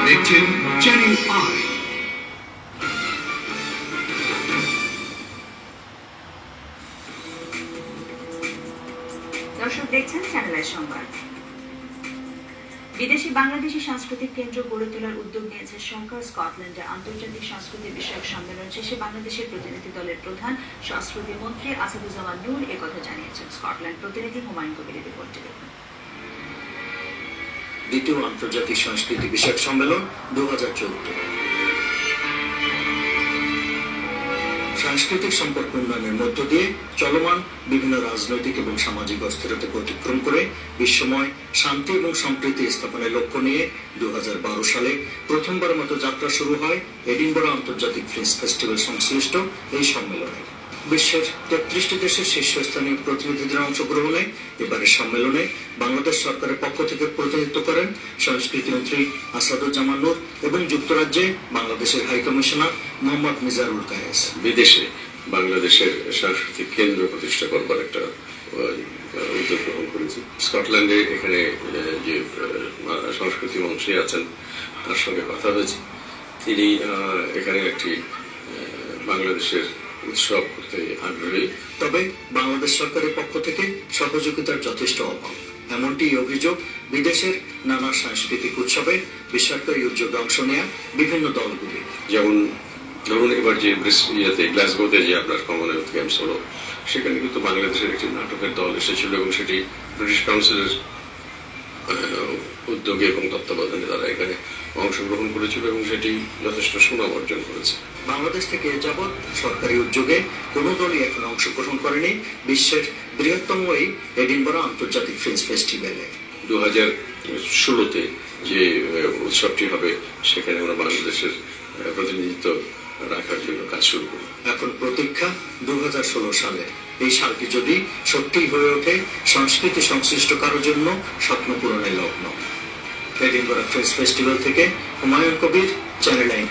দেখছেন channel I. দর্শক দেখছেন চ্যানেল আই সংবাদ। বিদেশি বাংলাদেশি সাংস্কৃতিক কেন্দ্র গড়ে তোলার উদ্যোগ নিয়েছে সরকার। স্কটল্যান্ডে আন্তর্জাতিক সংস্কৃতি বিষয়ক সম্মেলন শেষে বাংলাদেশের প্রতিনিধি দলের প্রধান সংস্কৃতি মন্ত্রী আসাদুজ্জামান নূর একথা জানিয়েছেন। স্কটল্যান্ড প্রতিনিধি হুমায়ুন কবিরের রিপোর্টে দেখুন। দ্বিতীয় আন্তর্জাতিক সংস্কৃতি বিষয়ক সম্মেলন 2014 সাংস্কৃতিক সম্পর্ক উন্নয়নের মধ্য দিয়ে চলমান বিভিন্ন রাজনৈতিক এবং সামাজিক অস্থিরতাকে অতিক্রম করে বিশ্বময় শান্তি এবং সম্প্রীতি স্থাপনের লক্ষ্য নিয়ে 2012 সালে প্রথমবারের মতো যাত্রা শুরু হয় এডিনবরা আন্তর্জাতিক ফিল্ম ফেস্টিভ্যাল সংশ্লিষ্ট এই সম্মেলনে। বিশ্বের 33টি দেশের শীর্ষস্থানীয় প্রতিনিধিদের অংশগ্রহণে এবারের সম্মেলনে বাংলাদেশ সরকারের পক্ষ থেকে প্রতিনিধিত্ব করেন সংস্কৃতি মন্ত্রী আসাদুজ্জামান নূর এবং যুক্তরাজ্যে বাংলাদেশের হাই কমিশনার মোহাম্মদ মিজানুল কায়েস। বিদেশে বাংলাদেশের সাংস্কৃতিক কেন্দ্র প্রতিষ্ঠা করবার একটা উদ্যোগ গ্রহণ করেছি। স্কটল্যান্ডে এখানে যে সংস্কৃতি মন্ত্রী আছেন তার সঙ্গে কথা হয়েছে। তিনি এখানে একটি বাংলাদেশের উৎসব করতে আগ্রহী। তবে বাংলাদেশ সরকারের পক্ষ থেকে সহযোগিতার যথেষ্ট অভাব, এমনটি অভিযোগ বিদেশের নানা সাংস্কৃতিক উৎসবে বেসরকারি উদ্যোগে অংশ নেয়া বিভিন্ন দলগুলি। যেমন ধরুন এবার যে গ্লাসগোতে যে আপনার কমনওয়েলথ গেমস হলো, সেখানে কিন্তু বাংলাদেশের একটি নাটকের দল এসেছিল এবং সেটি ব্রিটিশ কাউন্সিলের উদ্যোগে এবং তত্ত্বাবধানে তারা এখানে অংশগ্রহণ করেছিল এবং সেটি যথেষ্ট সুনাম অর্জন করেছে। বাংলাদেশ থেকে যাবৎ সরকারি উদ্যোগে কোনো দলই এখন অংশগ্রহণ করেনি বিশ্বের বৃহত্তম এই এডিনবরা আন্তর্জাতিক ফিল্ম ফেস্টিভ্যালে। 2016-তে যে উৎসবটি হবে সেখানে আমরা বাংলাদেশের প্রতিনিধিত্ব রাখার জন্য কাজ শুরু করি। এখন প্রতীক্ষা 2016 সালে। এই সালটি যদি সত্যি হয়ে ওঠে সংস্কৃতি সংশ্লিষ্ট কারোর জন্য স্বপ্ন পূরণের লগ্ন। এডিনবরা ফিল্ম ফেস্টিভ্যাল থেকে হুমায়ুন কবির, চ্যানেল আই।